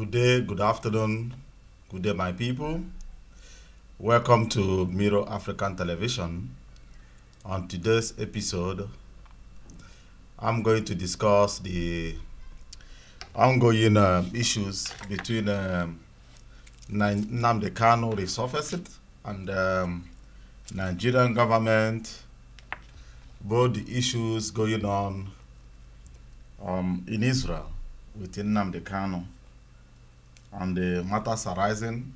Good day, good afternoon, good day, my people. Welcome to Mirror African Television. On today's episode, I'm going to discuss the ongoing issues between Nnamdi Kanu resurfaced and Nigerian government, both the issues going on in Israel with Nnamdi Kanu and the matters arising.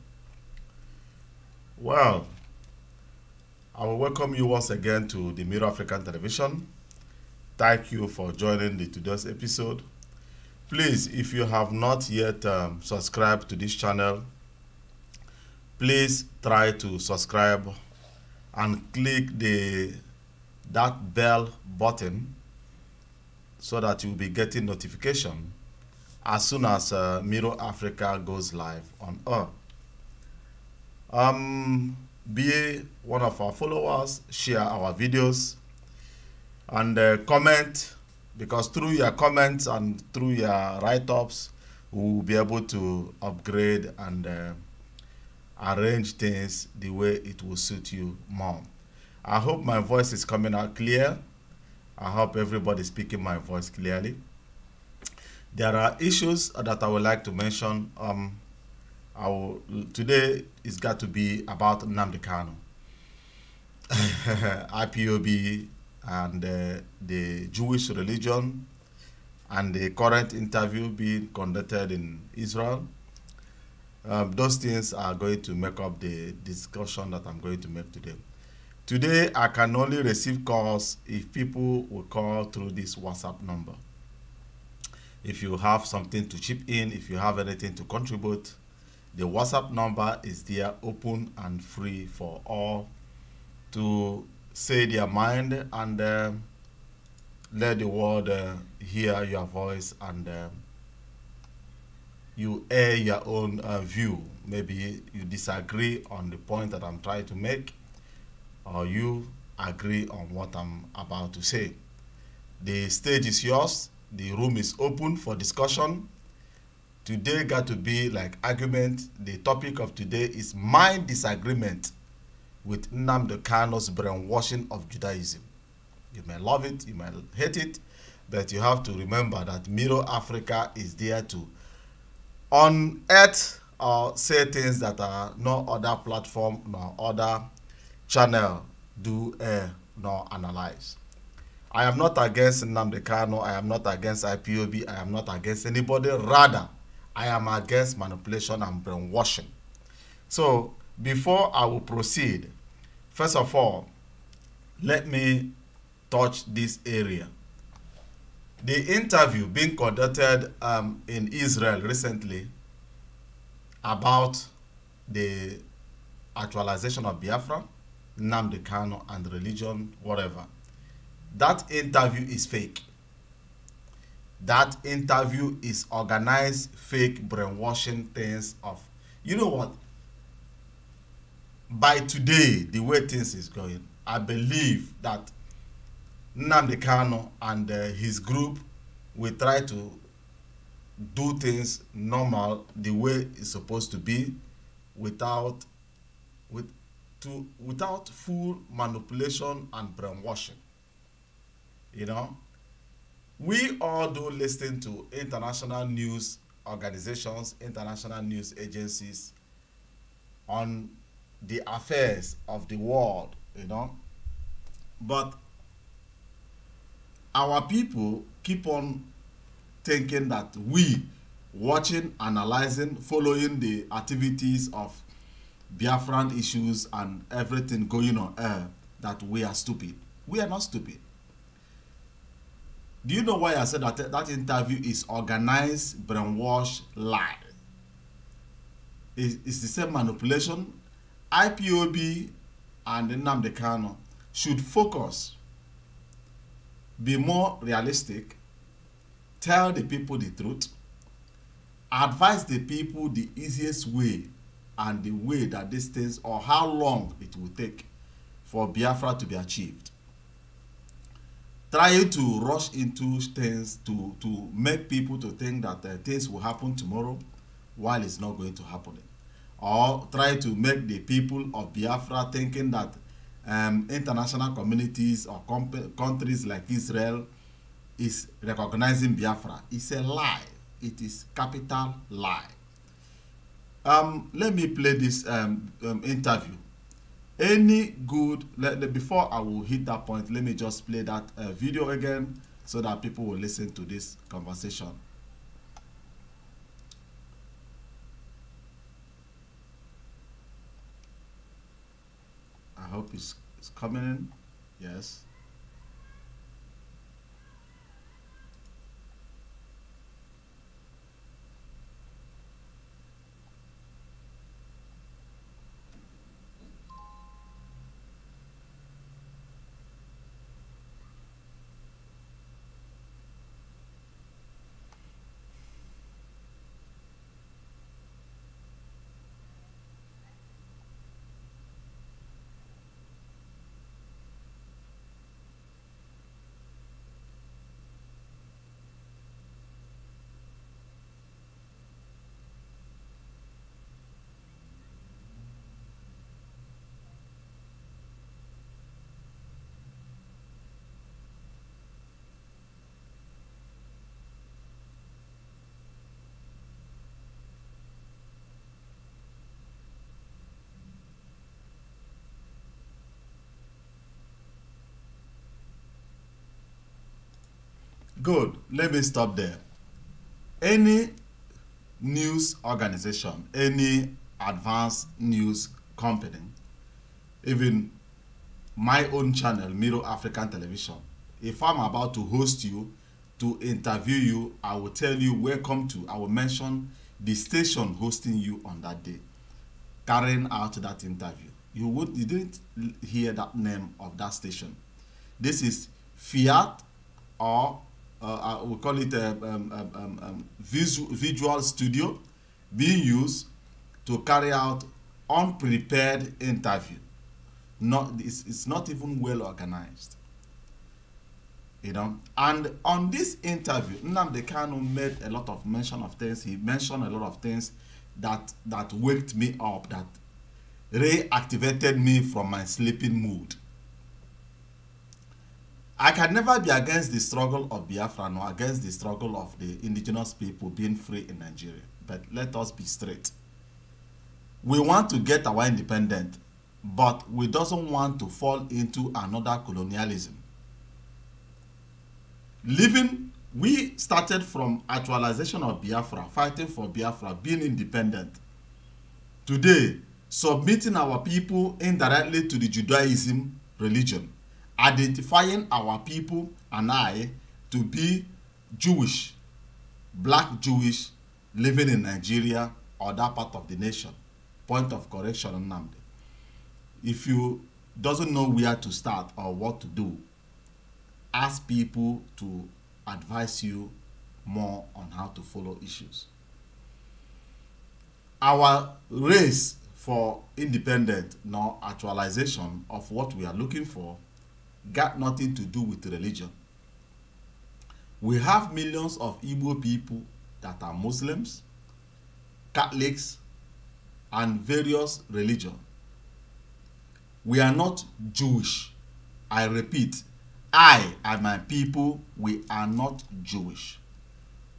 Well, I will welcome you once again to the Mirror African Television. Thank you for joining today's episode. Please, if you have not yet subscribed to this channel, please try to subscribe and click that bell button so that you'll be getting notification as soon as Mirror Africa goes live on Earth. Be one of our followers, share our videos, and comment, because through your comments and through your write-ups, we'll be able to upgrade and arrange things the way it will suit you more. I hope my voice is coming out clear. I hope everybody is speaking my voice clearly. There are issues that I would like to mention. Today it's got to be about Nnamdi Kanu, IPOB, and the Jewish religion, and the current interview being conducted in Israel. Those things are going to make up the discussion that I'm going to make today. Today, I can only receive calls if people will call through this WhatsApp number. If you have something to chip in, if you have anything to contribute, the WhatsApp number is there, open and free for all to say their mind and let the world hear your voice, and you air your own view. Maybe you disagree on the point that I'm trying to make, or you agree on what I'm about to say. The stage is yours. The room is open for discussion. Today got to be like argument. The topic of today is my disagreement with Nnamdi Kanu's brainwashing of Judaism. You may love it, you may hate it, but you have to remember that Mirror Africa is there to unearth or say things that are no other platform nor other channel do nor analyze. I am not against Nnamdi Kanu, I am not against IPOB, I am not against anybody. Rather, I am against manipulation and brainwashing. So, before I will proceed, first of all, let me touch this area. The interview being conducted in Israel recently about the actualization of Biafra, Nnamdi Kanu and religion, whatever. That interview is fake. That interview is organized, fake, brainwashing things of, you know what? By today, the way things is going, I believe that Nnamdi Kanu and his group will try to do things normal, the way it's supposed to be, without full manipulation and brainwashing. You know, we all do listen to international news organizations, international news agencies on the affairs of the world, you know. But our people keep on thinking that we, watching, analyzing, following the activities of Biafran issues and everything going on air, that we are stupid. We are not stupid. Do you know why I said that that interview is organized, brainwashed, lie? It's the same manipulation. IPOB and Nnamdi Kanu should focus, be more realistic, tell the people the truth, advise the people the easiest way and the way that these things, or how long it will take for Biafra to be achieved. Trying to rush into things to make people to think that things will happen tomorrow, while it's not going to happen. Or try to make the people of Biafra thinking that international communities or countries like Israel is recognizing Biafra. It's a lie. It is capital lie. Let me play this interview. Any good, before I will hit that point, let me just play that video again so that people will listen to this conversation. I hope it's coming in. Yes. Good. Let me stop there. Any news organization, any advanced news company, even my own channel, Mirror African Television, if I'm about to host you, to interview you, I will tell you welcome to, I will mention the station hosting you on that day, carrying out that interview. You didn't hear that name of that station. This is Fiat, or we call it a visual studio being used to carry out unprepared interview. It's not even well organized, you know. And on this interview, Nnamdi Kanu made a lot of mention of things. He mentioned a lot of things that waked me up, that reactivated me from my sleeping mood. I can never be against the struggle of Biafra nor against the struggle of the indigenous people being free in Nigeria. But let us be straight. We want to get our independence, but we doesn't want to fall into another colonialism. We started from actualization of Biafra, fighting for Biafra, being independent. Today, submitting our people indirectly to the Judaism religion, identifying our people and I to be Jewish, black Jewish, living in Nigeria or that part of the nation. Point of correction, Nnamdi. If you doesn't know where to start or what to do, ask people to advise you more on how to follow issues. Our race for independence nor actualization of what we are looking for got nothing to do with religion. We have millions of Igbo people that are Muslims, Catholics, and various religions. We are not Jewish. I repeat, I and my people, we are not Jewish.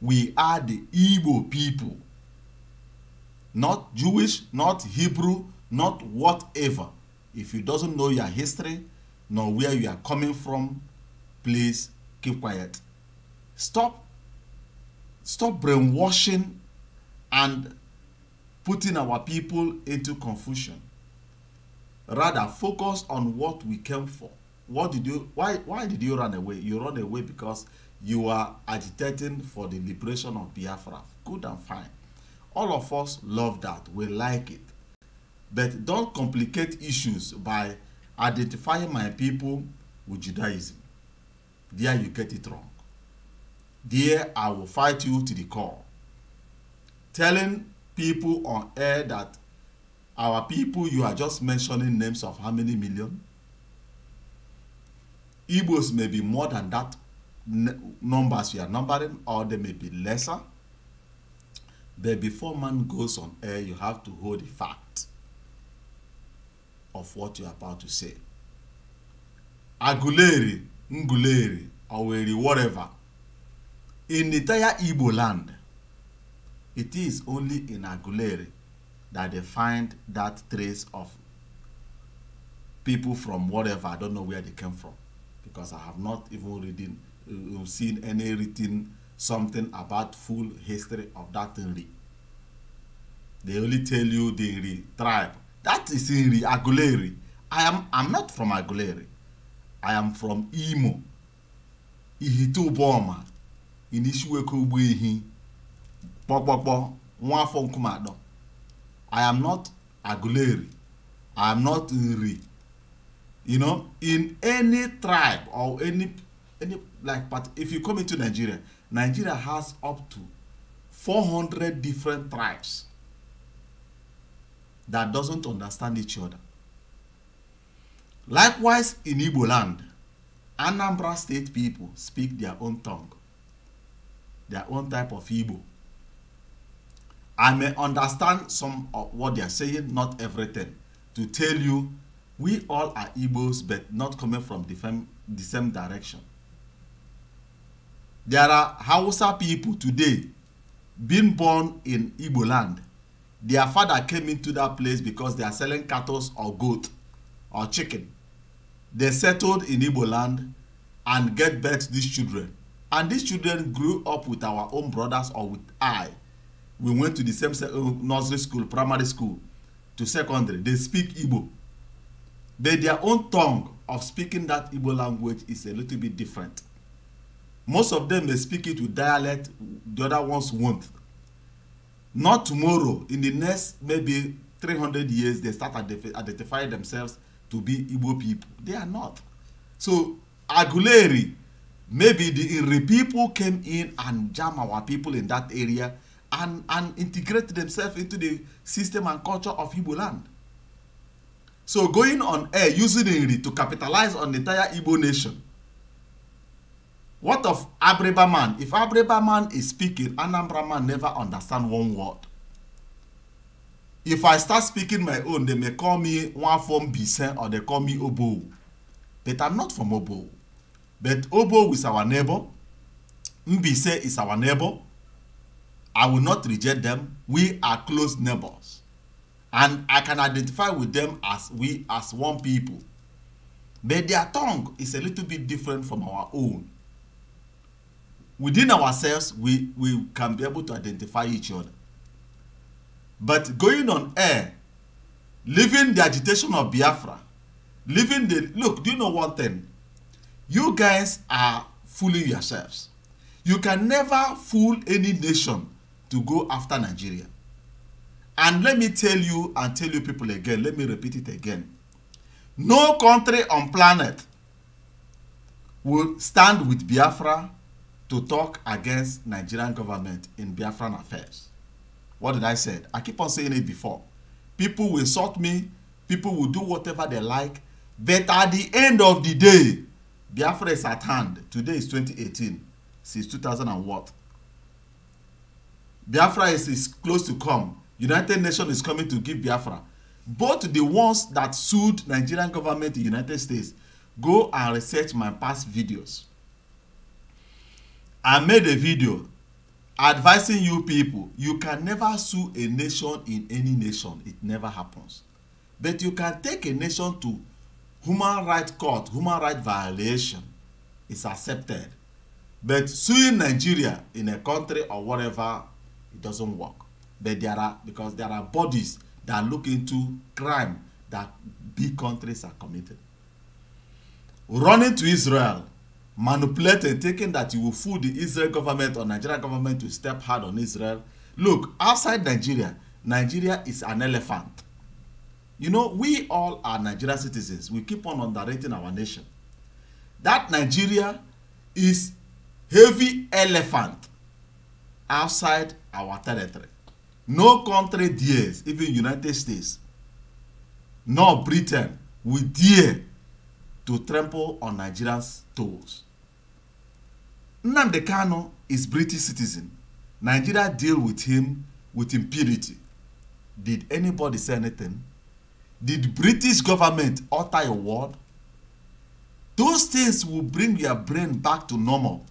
We are the Igbo people. Not Jewish, not Hebrew, not whatever. If you doesn't know your history, nor where you are coming from, please keep quiet. Stop brainwashing and putting our people into confusion. Rather, focus on what we came for. Why did you run away? You run away because you are agitating for the liberation of Biafra. Good and fine. All of us love that. We like it. But don't complicate issues by identifying my people with Judaism. There you get it wrong. There I will fight you to the core. Telling people on air that our people, you are just mentioning names of how many million? Igbos may be more than that numbers you are numbering, or they may be lesser. But before man goes on air, you have to hold the fact of what you are about to say. Aguleri, Nguleri, Oweri, whatever. In the entire Igbo land, it is only in Aguleri that they find that trace of people from whatever. I don't know where they came from, because I have not even seen any written something about full history of that Nri. They only tell you the Nri tribe. That is Nri, Aguleri. I'm not from Aguleri. I am from Imo. Ihito Boma. Inishiweko Ugbehi. Pokpokpo. Nwafo Nkumado. I am not Aguleri. I am not Nri. You know, in any tribe or any like, but if you come into Nigeria, Nigeria has up to 400 different tribes that doesn't understand each other. Likewise, in Igbo land, Anambra state people speak their own tongue, their own type of Igbo. I may understand some of what they are saying, not everything. To tell you, we all are Igbos, but not coming from the same direction. There are Hausa people today being born in Igbo land. Their father came into that place because they are selling cattle or goat or chicken. They settled in Igbo land and get birth to these children. And these children grew up with our own brothers or with I. We went to the same nursery school, primary school, to secondary. They speak Igbo. But their own tongue of speaking that Igbo language is a little bit different. Most of them may speak it with dialect, the other ones won't. Not tomorrow, in the next maybe 300 years, they start identifying themselves to be Igbo people. They are not. So, Aguleri, maybe the Iri people came in and jam our people in that area and integrated themselves into the system and culture of Igbo land. So, going on air, using Iri to capitalize on the entire Igbo nation. What of Abreba man? If Abreba man is speaking, Anambra man never understand one word. If I start speaking my own, they may call me one from Bisen or they call me Obo. But I'm not from Obo. But Obo is our neighbor. Mbise is our neighbor. I will not reject them. We are close neighbors. And I can identify with them as we as one people. But their tongue is a little bit different from our own. Within ourselves, we can be able to identify each other. But going on air, living the agitation of Biafra, living the... Look, do you know one thing? You guys are fooling yourselves. You can never fool any nation to go after Nigeria. And let me tell you and tell you people again, let me repeat it again. No country on planet will stand with Biafra to talk against Nigerian government in Biafran affairs. What did I say? I keep on saying it before. People will insult me. People will do whatever they like. But at the end of the day, Biafra is at hand. Today is 2018. Since 2000 and what? Biafra is close to come. United Nations is coming to give Biafra. Both the ones that sued Nigerian government in the United States, go and research my past videos. I made a video advising you people, you can never sue a nation in any nation. It never happens. But you can take a nation to human rights court, human rights violation is accepted. But suing Nigeria in a country or whatever, it doesn't work. But because there are bodies that look into crime that big countries are committed. Running to Israel, manipulating, thinking that you will fool the Israel government or Nigerian government to step hard on Israel. Look, outside Nigeria, Nigeria is an elephant. You know, we all are Nigerian citizens. We keep on underrating our nation. That Nigeria is heavy elephant outside our territory. No country dares, even United States, nor Britain, will dare to trample on Nigerians' toes. Nnamdi Kanu is British citizen. Nigeria deal with him with impunity. Did anybody say anything? Did British government utter a word? Those things will bring your brain back to normal,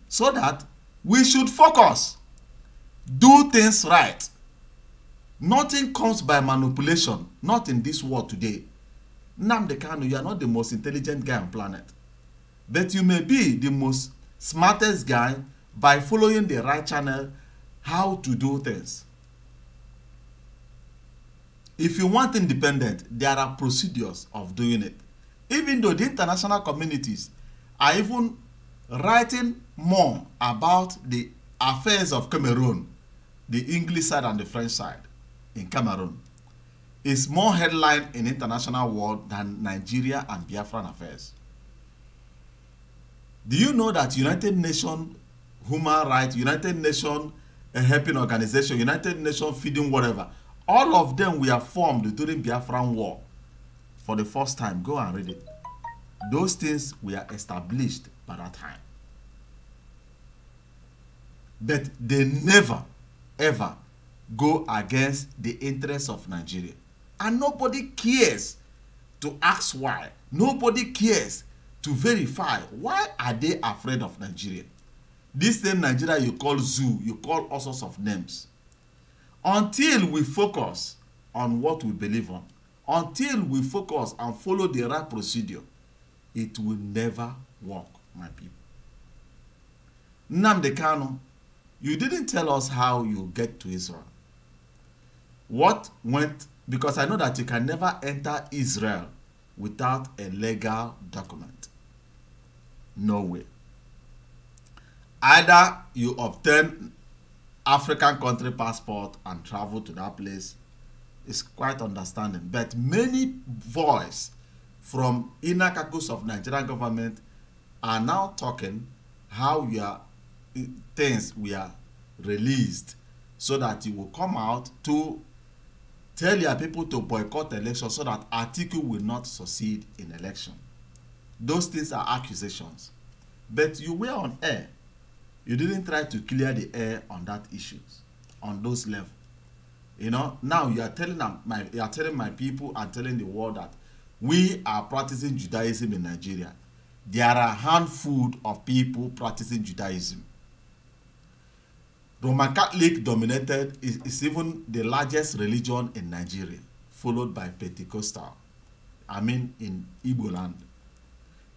so that we should focus, do things right. Nothing comes by manipulation, not in this world today. Nnamdi Kanu, you are not the most intelligent guy on planet, but you may be the most smartest guy by following the right channel, how to do things. If you want independence, there are procedures of doing it. Even though the international communities are even writing more about the affairs of Cameroon, the English side and the French side in Cameroon, is more headline in international world than Nigeria and Biafran affairs. Do you know that United Nations Human Rights, United Nations Helping Organization, United Nations Feeding whatever, all of them were formed during Biafran War for the first time? Go and read it. Those things were established by that time. But they never, ever go against the interests of Nigeria. And nobody cares to ask why. Nobody cares to verify why are they afraid of Nigeria. This same Nigeria you call zoo, you call all sorts of names. Until we focus on what we believe on, until we focus and follow the right procedure, it will never work, my people. Nnamdi Kanu, you didn't tell us how you get to Israel. What went, because I know that you can never enter Israel without a legal document. No way. Either you obtain African country passport and travel to that place, is quite understanding. But many voices from inner caucus of Nigerian government are now talking how things were released so that you will come out to tell your people to boycott elections so that Atiku will not succeed in election. Those things are accusations. But you were on air. You didn't try to clear the air on that issues, on those levels. You know, now you are telling my people and telling the world that we are practicing Judaism in Nigeria. There are a handful of people practicing Judaism. Roman Catholic dominated is even the largest religion in Nigeria, followed by Pentecostal. I mean, in Igbo land.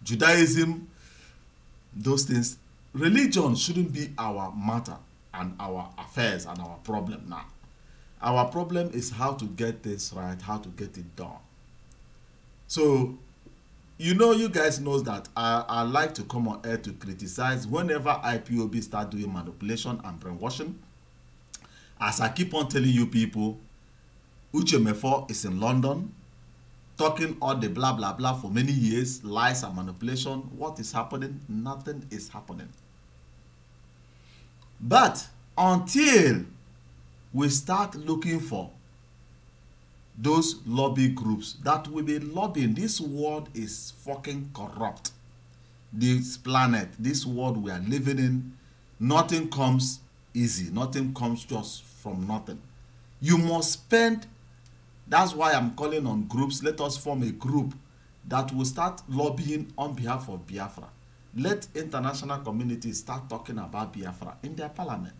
Judaism, those things, religion shouldn't be our matter and our affairs and our problem now. Our problem is how to get this right, how to get it done. So, you know, you guys know that I like to come on air to criticize whenever IPOB start doing manipulation and brainwashing. As I keep on telling you people, Uche Mefo is in London, talking all the blah blah blah for many years, lies and manipulation. What is happening? Nothing is happening. But until we start looking for those lobby groups that will be lobbying, this world is fucking corrupt. This planet, this world we are living in, nothing comes easy. Nothing comes just from nothing. You must spend. That's why I'm calling on groups. Let us form a group that will start lobbying on behalf of Biafra. Let international communities start talking about Biafra in their parliament.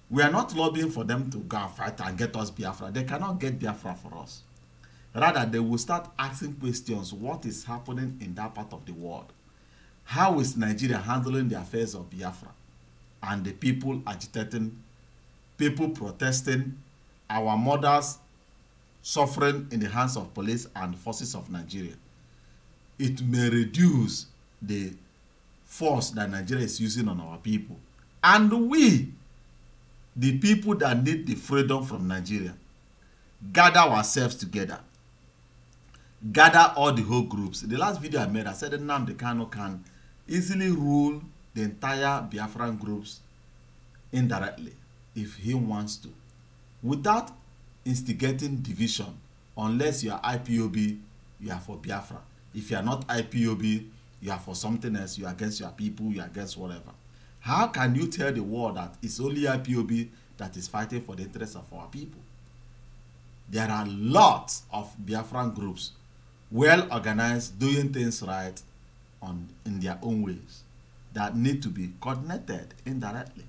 We are not lobbying for them to go and fight and get us Biafra. They cannot get Biafra for us. Rather, they will start asking questions. What is happening in that part of the world? How is Nigeria handling the affairs of Biafra? And the people agitating, people protesting, our mothers suffering in the hands of police and forces of Nigeria. It may reduce the force that Nigeria is using on our people. And we, the people that need the freedom from Nigeria, gather ourselves together. Gather all the whole groups. The last video I made, I said that Nnamdi Kanu can easily rule the entire Biafran groups indirectly if he wants to, without instigating division. Unless you are IPOB, you are for Biafra. If you are not IPOB, you are for something else. You are against your people, you are against whatever. How can you tell the world that it's only IPOB that is fighting for the interests of our people. There are lots of Biafran groups, well organized, doing things right in their own ways, that need to be coordinated indirectly.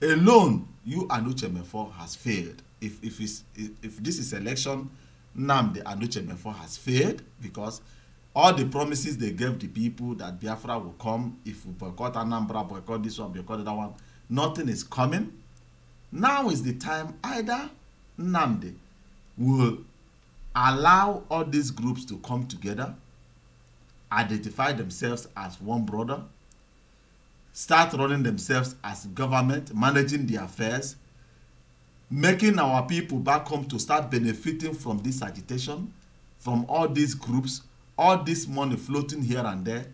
Alone, you and Uchemefo has failed. If this is election, Nnamdi and Uchemefo has failed, because all the promises they gave the people that Biafra will come, if we boycott Anambra, boycott this one, boycott that one, nothing is coming. Now is the time either Nnamdi will allow all these groups to come together, identify themselves as one brother, start running themselves as government, managing their affairs, making our people back home to start benefiting from this agitation, from all these groups, all this money floating here and there,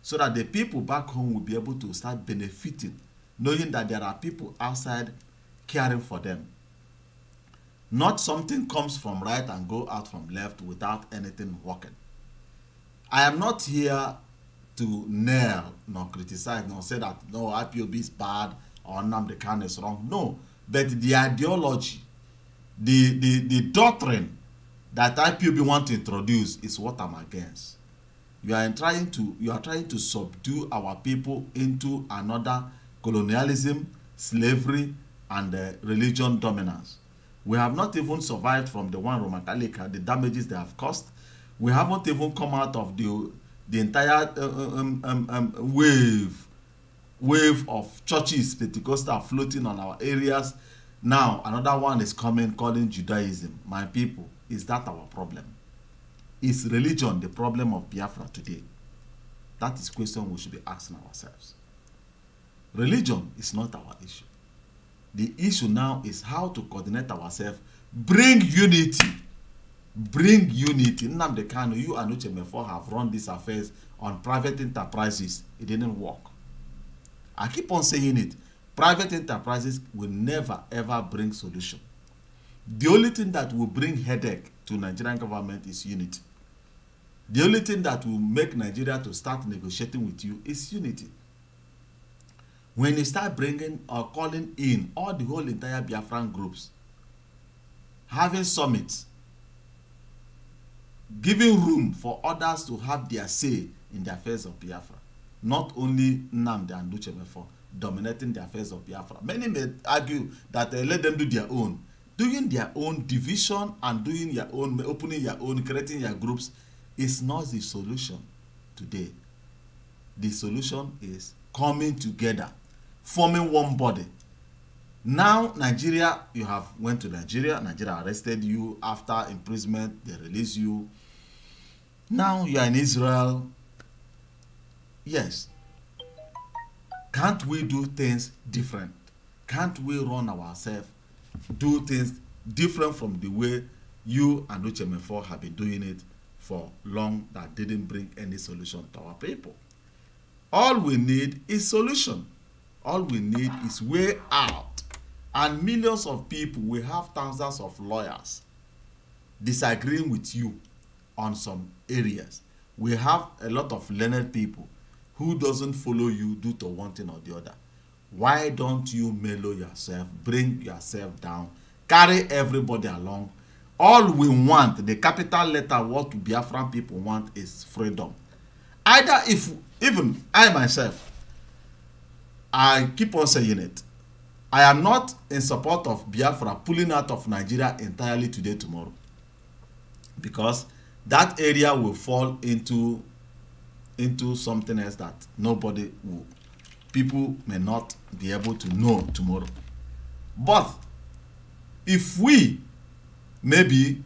so that the people back home will be able to start benefiting, knowing that there are people outside caring for them. Not something comes from right and go out from left without anything working. I am not here to nail, nor criticize, nor say that no, IPOB is bad or Nnamdi Kanu is wrong. No, but the ideology, the doctrine that IPOB want to introduce is what I'm against. You are trying to subdue our people into another colonialism, slavery, and religion dominance. We have not even survived from the one Roman Catholic, the damages they have caused. We haven't even come out of the entire wave of churches, Pentecostal, floating on our areas. Now another one is coming, calling Judaism. My people, is that our problem? Is religion the problem of Biafra today? That is a question we should be asking ourselves. Religion is not our issue. The issue now is how to coordinate ourselves, bring unity. Bring unity. Nnamdi Kanu, you and Uchemefo have run these affairs on private enterprises. It didn't work. I keep on saying it. Private enterprises will never ever bring solution. The only thing that will bring headache to Nigerian government is unity. The only thing that will make Nigeria to start negotiating with you is unity. When you start bringing or calling in all the whole entire Biafran groups, having summits, giving room for others to have their say in the affairs of Biafra, not only Nnamdi and Uchemefo dominating the affairs of Biafra. Many may argue that let them do their own. Doing their own division and doing your own, opening your own, creating your groups is not the solution today. The solution is coming together, forming one body. Now Nigeria, you have went to Nigeria arrested you. After imprisonment, they release you. Now you are in Israel. Yes. Can't we do things different? Can't we run ourselves, do things different from the way you and Uchemefo have been doing it for long, that didn't bring any solution to our people? All we need is solution. All we need is way out. And millions of people, we have thousands of lawyers disagreeing with you on some areas. We have a lot of learned people who doesn't follow you due to one thing or the other. Why don't you mellow yourself, bring yourself down, carry everybody along? All we want, the capital letter, what Biafran people want is freedom. Either if, even I myself, I keep on saying it, I am not in support of Biafra pulling out of Nigeria entirely today, tomorrow. Because that area will fall into something else that nobody will, people may not be able to know tomorrow. But if we maybe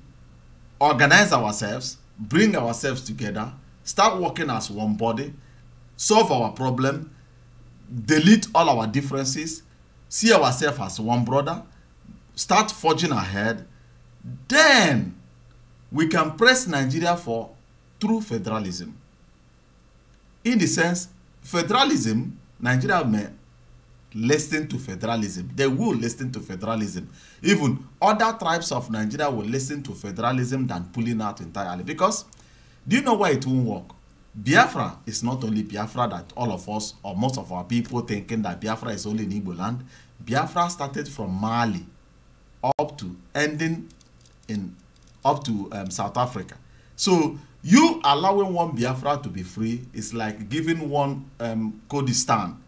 organize ourselves, bring ourselves together, start working as one body, solve our problem, delete all our differences, see ourselves as one brother, start forging ahead, then we can press Nigeria for true federalism. In the sense, federalism, Nigeria may listen to federalism. They will listen to federalism. Even other tribes of Nigeria will listen to federalism than pulling out entirely. Because, do you know why it won't work? Biafra is not only Biafra that all of us or most of our people thinking that Biafra is only in Igbo land. Biafra started from Mali up to ending in South Africa. So you allowing one Biafra to be free is like giving one Kurdistan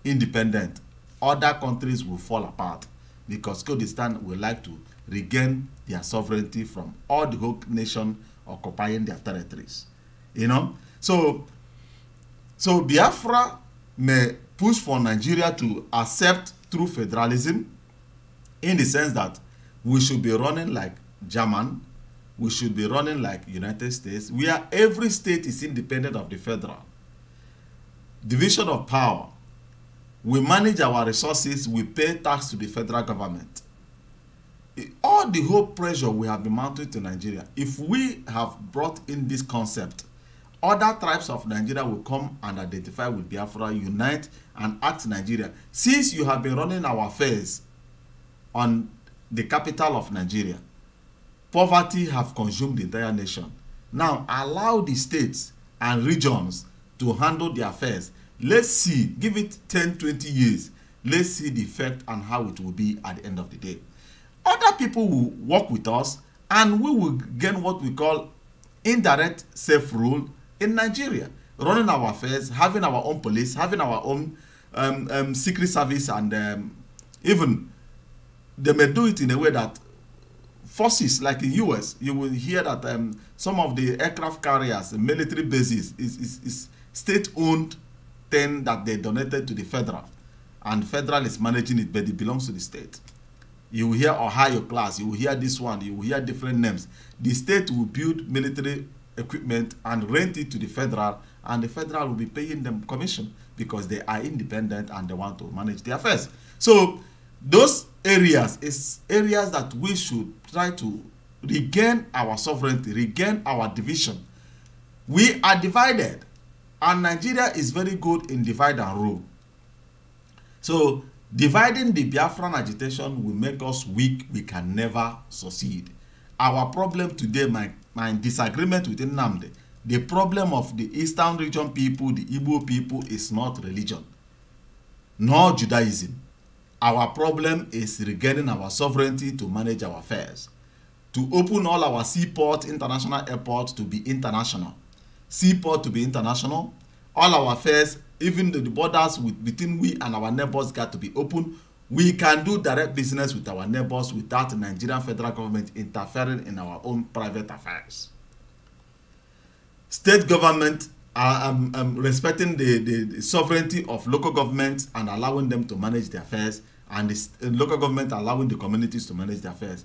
independent. Other countries will fall apart because Kurdistan will like to regain their sovereignty from all the whole nation occupying their territories. You know? So Biafra may push for Nigeria to accept through federalism, in the sense that we should be running like German, we should be running like United States, where every state is independent of the federal. Division of power. We manage our resources, we pay tax to the federal government. All the whole pressure we have been mounting to Nigeria, if we have brought in this concept, other tribes of Nigeria will come and identify with Biafra, unite and act Nigeria. Since you have been running our affairs on the capital of Nigeria, poverty have consumed the entire nation. Now allow the states and regions to handle their affairs. Let's see, give it 10, 20 years. Let's see the effect and how it will be at the end of the day. Other people will work with us and we will gain what we call indirect self-rule in Nigeria, running our affairs, having our own police, having our own secret service, and even they may do it in a way that forces, like in US, you will hear that some of the aircraft carriers, the military bases, is state-owned thing that they donated to the federal, and federal is managing it, but it belongs to the state. You will hear Ohio class, you will hear this one, you will hear different names. The state will build military equipment and rent it to the federal, and the federal will be paying them commission because they are independent and they want to manage their affairs. So those areas is areas that we should try to regain our sovereignty, regain our division. We are divided, and Nigeria is very good in divide and rule. So dividing the Biafran agitation will make us weak. We can never succeed. Our problem today, my disagreement with Nnamdi, the problem of the Eastern region people, the Igbo people, is not religion, nor Judaism. Our problem is regaining our sovereignty to manage our affairs, to open all our seaport, international airports to be international, seaport to be international, all our affairs, even the borders between we and our neighbors got to be open. We can do direct business with our neighbors without the Nigerian federal government interfering in our own private affairs. State government are respecting the sovereignty of local governments and allowing them to manage their affairs, and the local government allowing the communities to manage their affairs.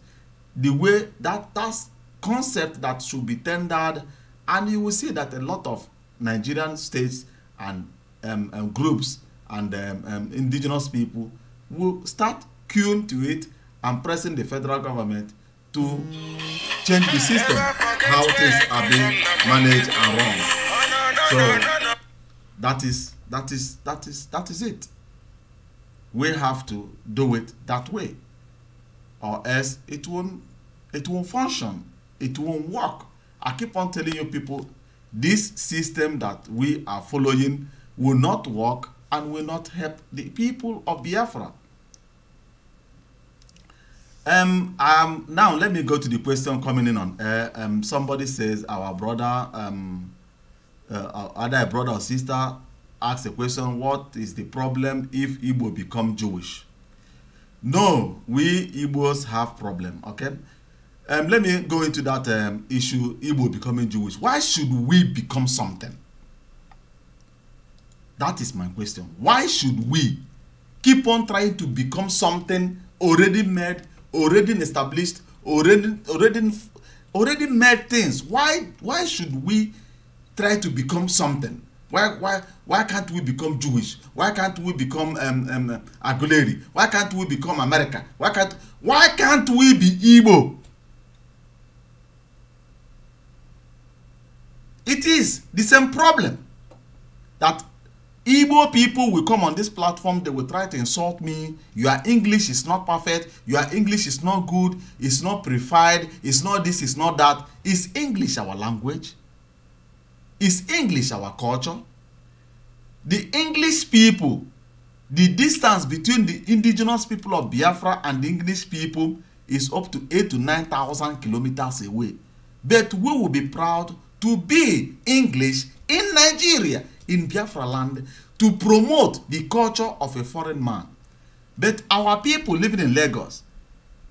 The way that's concept that should be tendered, and you will see that a lot of Nigerian states and groups and indigenous people will start queuing to it and pressing the federal government to change the system, how things are being managed and run. So that is it. We have to do it that way, or else it won't function, it won't work. I keep on telling you people, this system that we are following will not work and will not help the people of Biafra. Now let me go to the question coming in on air. Somebody says our brother, either a brother or sister, asks a question: what is the problem if Igbo become Jewish? No, we Igbos have problem. Okay, let me go into that issue: Igbo becoming Jewish. Why should we become something? That is my question. Why should we keep on trying to become something already made, already established, already made things? Why should we try to become something? Why can't we become Jewish? Why can't we become Aguleri? Why can't we become America? Why can't we be Igbo? It is the same problem that Igbo people will come on this platform, they will try to insult me. Your English is not perfect, your English is not good, it's not preferred, it's not this, it's not that. Is English our language? Is English our culture? The English people, the distance between the indigenous people of Biafra and the English people is up to 8,000 to 9,000 kilometers away. But we will be proud to be English in Nigeria, in Biafra land, to promote the culture of a foreign man. But our people living in Lagos,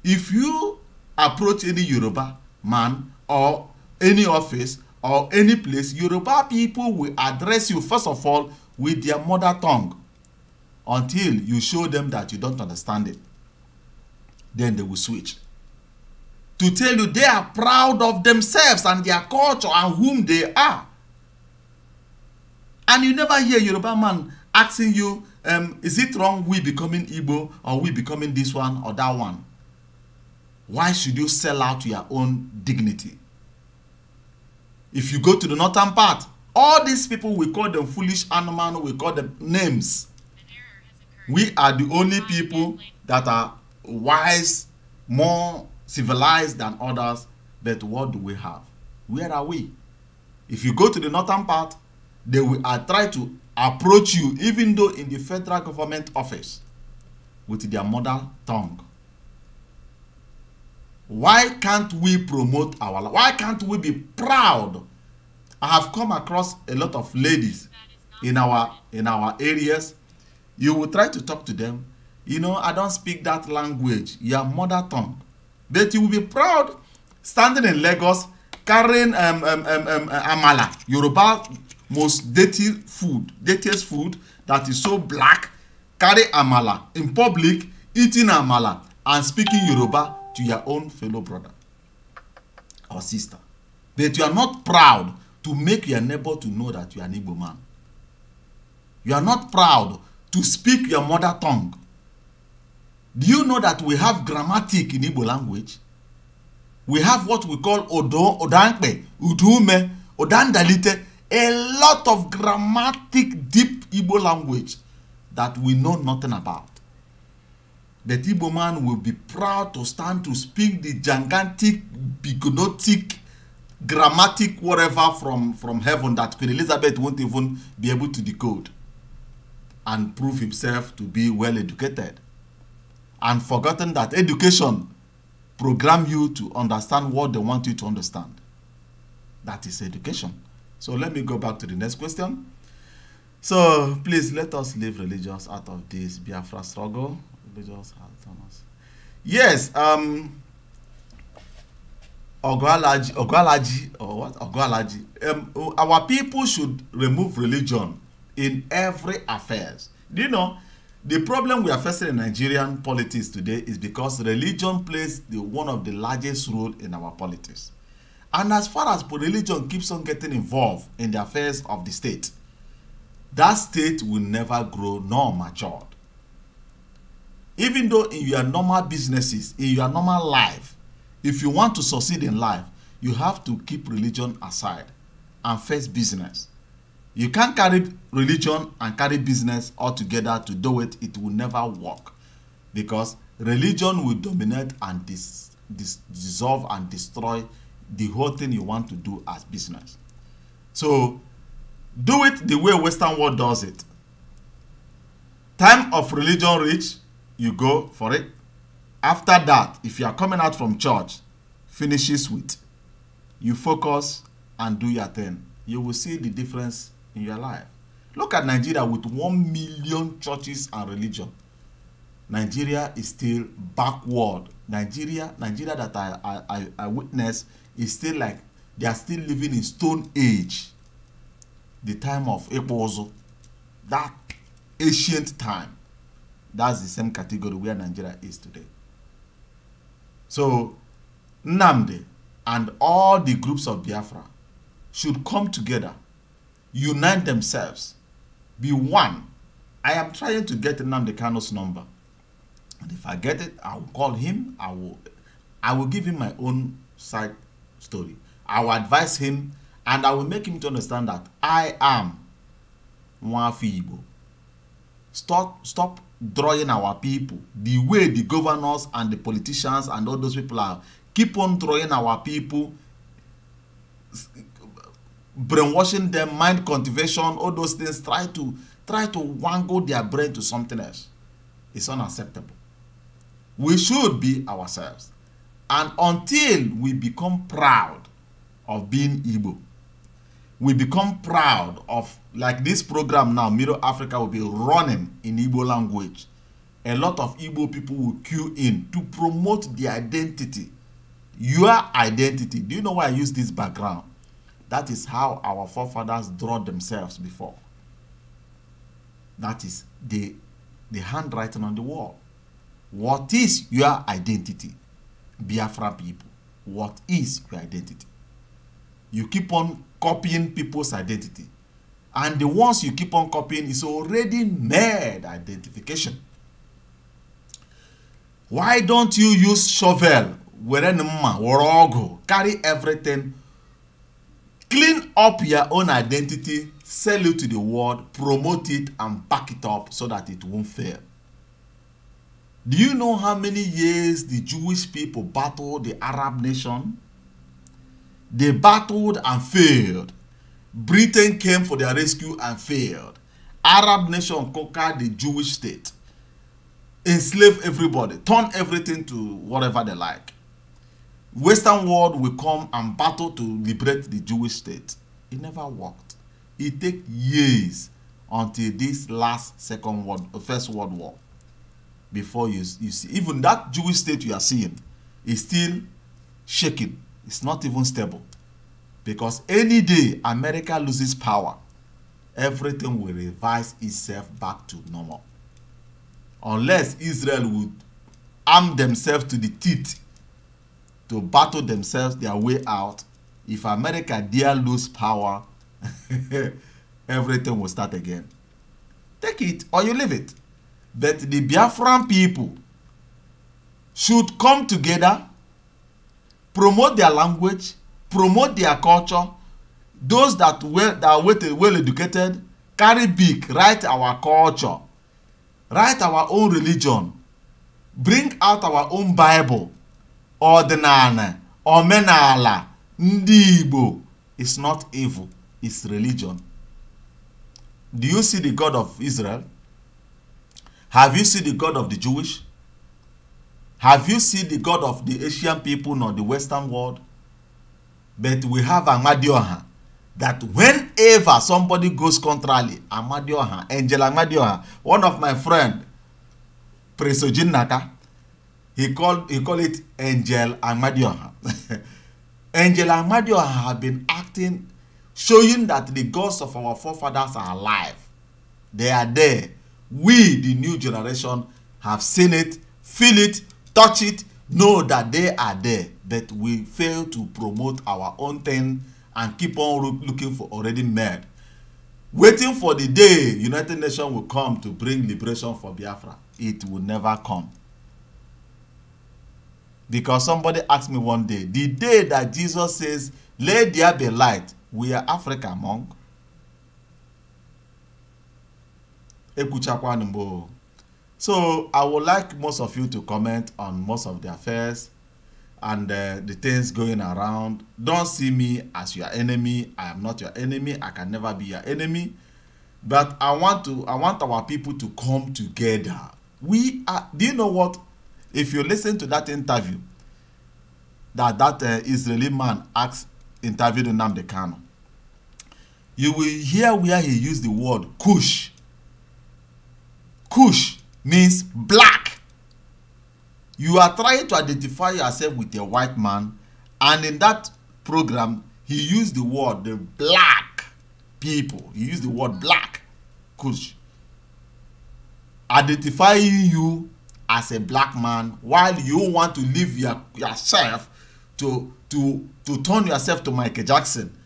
if you approach any Yoruba man or any office or any place, Yoruba people will address you first of all with their mother tongue until you show them that you don't understand it. Then they will switch to tell you they are proud of themselves and their culture and whom they are. And you never hear Yoruba man asking you, is it wrong we becoming Igbo or we becoming this one or that one? Why should you sell out your own dignity? If you go to the northern part, all these people, we call them foolish animals, we call them names. We are the only people that are wise, more civilized than others. But what do we have? Where are we? If you go to the northern part, they will try to approach you, even though in the federal government office, with their mother tongue. Why can't we promote our life? Why can't we be proud? I have come across a lot of ladies in our areas. You will try to talk to them. You know, I don't speak that language, your mother tongue. But you will be proud standing in Lagos carrying amala, Yoruba most dirtiest food that is so black, carry amala in public, eating amala and speaking Yoruba to your own fellow brother or sister. But you are not proud to make your neighbor to know that you are an Igbo man. You are not proud to speak your mother tongue. Do you know that we have grammatic in Igbo language? We have what we call Odo, Odankpe, Udume, Odandalite, a lot of grammatic deep Igbo language that we know nothing about. The Igbo man will be proud to stand to speak the gigantic, bigonotic, grammatic whatever from heaven that Queen Elizabeth won't even be able to decode, and prove himself to be well educated, and forgotten that education program you to understand what they want you to understand. That is education. So let me go back to the next question. So please let us leave religions out of this Biafra struggle. Religious autonomous. Yes, Ogwalaji, or what? Ogwalaji. Our people should remove religion in every affairs. Do you know, the problem we are facing in Nigerian politics today is because religion plays one of the largest role in our politics. And as far as religion keeps on getting involved in the affairs of the state, that state will never grow nor mature. Even though in your normal businesses, in your normal life, if you want to succeed in life, you have to keep religion aside and face business. You can't carry religion and carry business all together to do it. It will never work, because religion will dominate and dissolve and destroy the whole thing you want to do as business. So do it the way Western world does it. Time of religion reach, you go for it. After that, if you are coming out from church, finishes with, you focus and do your thing. You will see the difference in your life. Look at Nigeria with 1 million churches and religion. Nigeria is still backward. Nigeria that I witness is still like they are still living in Stone Age. The time of Ekpozo, that ancient time. That's the same category where Nigeria is today. So Nnamdi and all the groups of Biafra should come together, unite themselves, be one. I am trying to get Nnamdi Kanu's number, and if I get it, I will call him. I will give him my own side story. I will advise him, and I will make him to understand that I am Nwafi Igbo. Stop drawing our people the way the governors and the politicians and all those people are. Keep on drawing our people brainwashing them, mind cultivation, all those things, try to wangle their brain to something else. It's unacceptable. We should be ourselves. And until we become proud of being Igbo, we become proud of, like this program now, Middle Africa will be running in Igbo language. A lot of Igbo people will queue in to promote the identity. Your identity. Do you know why I use this background? That is how our forefathers draw themselves before. That is the handwriting on the wall. What is your identity? Biafra people. What is your identity? You keep on copying people's identity. And the ones you keep on copying is already made identification. Why don't you use shovel, carry everything, clean up your own identity, sell it to the world, promote it, and back it up so that it won't fail? Do you know how many years the Jewish people battled the Arab nation? They battled and failed. Britain came for their rescue and failed. Arab nation conquered the Jewish state, enslave everybody, turn everything to whatever they like. Western world will come and battle to liberate the Jewish state. It never worked. It takes years until this last First World War before you see. Even that Jewish state you are seeing is still shaking. It's not even stable. Because any day America loses power, everything will revise itself back to normal. Unless Israel would arm themselves to the teeth to battle themselves their way out. If America dare lose power, everything will start again. Take it or you leave it. But the Biafran people should come together, promote their language, promote their culture. Those that are well educated, carry big, write our culture, write our own religion, bring out our own Bible, ordinana, omenala, ndị Igbo. It's not evil, it's religion. Do you see the God of Israel? Have you seen the God of the Jewish? Have you seen the God of the Asian people nor the Western world? But we have Amadioha, that whenever somebody goes contrarily, Amadioha, Angel Amadioha, one of my friend, Presojin Naka, he call it Angel Amadioha. Angel Amadioha have been acting, showing that the gods of our forefathers are alive. They are there. We, the new generation, have seen it, feel it, touch it, know that they are there. But we fail to promote our own thing and keep on looking for already made. Waiting for the day United Nations will come to bring liberation for Biafra. It will never come. Because somebody asked me one day, the day that Jesus says, let there be light, we are Africa, monk. So I would like most of you to comment on most of the affairs and the things going around. Don't see me as your enemy. I am not your enemy. I can never be your enemy. But I want our people to come together. We are. Do you know what? If you listen to that interview that Israeli man interviewed Nnamdi Kanu, you will hear where he used the word Kush. Kush means black. You are trying to identify yourself with a white man, and in that program, he used the word the black people. He used the word black, Kush, identifying you as a black man, while you want to live yourself to turn yourself to Michael Jackson,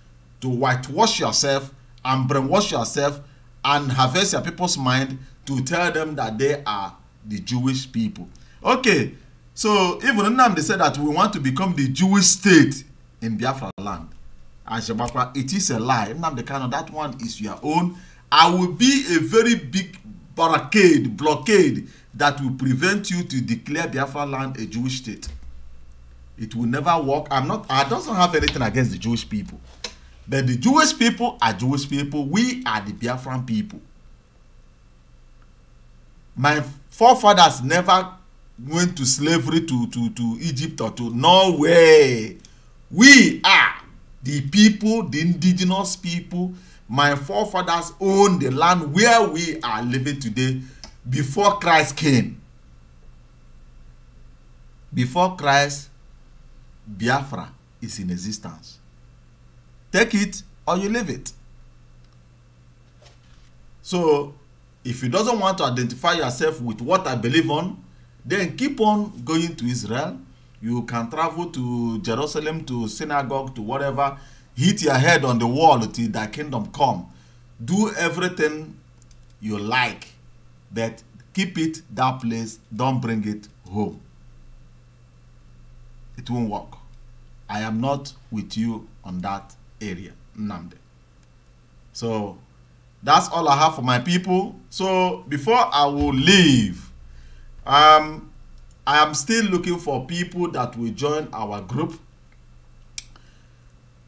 to whitewash yourself and brainwash yourself and harvest your people's mind to tell them that they are the Jewish people. Okay, so even Nnamdi said that we want to become the Jewish state in Biafra land. It is a lie. Nnamdi Kanu, that one is your own. I will be a very big blockade that will prevent you to declare Biafra land a Jewish state. It will never work. I don't have anything against the Jewish people. But the Jewish people are Jewish people. We are the Biafran people. My forefathers never went to slavery to Egypt or to Norway. We are the people, the indigenous people. My forefathers owned the land where we are living today before Christ came. Before Christ, Biafra is in existence. Take it or you leave it. So, if you doesn't want to identify yourself with what I believe on, then keep on going to Israel. You can travel to Jerusalem, to synagogue, to whatever. Hit your head on the wall till thy kingdom come. Do everything you like, but keep it that place. Don't bring it home. It won't work. I am not with you on that area, Nnamdi. So that's all I have for my people. So before I will leave, I am still looking for people that will join our group.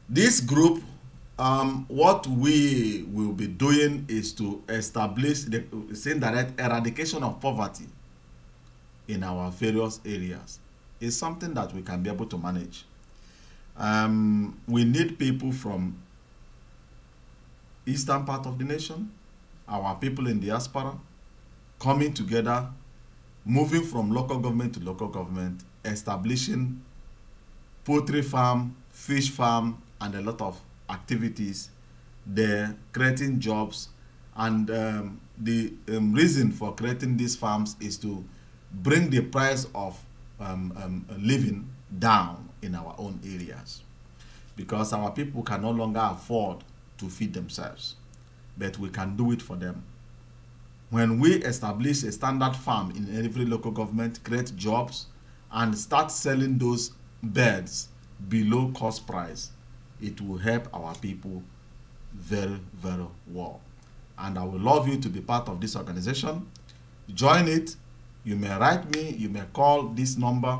This group, what we will be doing is to establish the indirect eradication of poverty in our various areas. It's something that we can be able to manage. We need people from eastern part of the nation, our people in diaspora, coming together, moving from local government to local government, establishing poultry farm, fish farm, and a lot of activities there, creating jobs. And the reason for creating these farms is to bring the price of living down in our own areas, because our people can no longer afford to feed themselves, but we can do it for them. When we establish a standard farm in every local government, create jobs, and start selling those birds below cost price, it will help our people very, very well. And I would love you to be part of this organization. Join it. You may write me, you may call this number,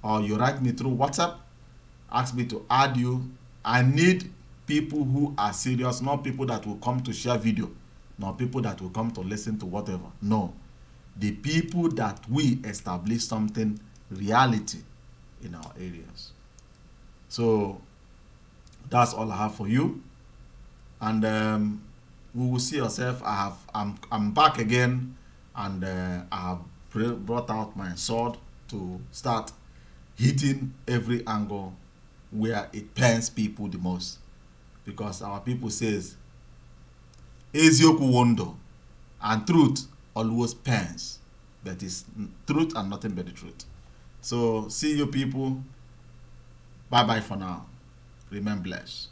or you write me through WhatsApp. Ask me to add you. I need people who are serious, not people that will come to share video, not people that will come to listen to whatever. No. The people that we establish something reality in our areas. So that's all I have for you. And we will see yourself. I'm back again, and I have brought out my sword to start hitting every angle where it pains people the most, because our people says ezioku wondo, and truth always pains, but it's truth and nothing but the truth. So see you people. Bye bye for now. Remain blessed.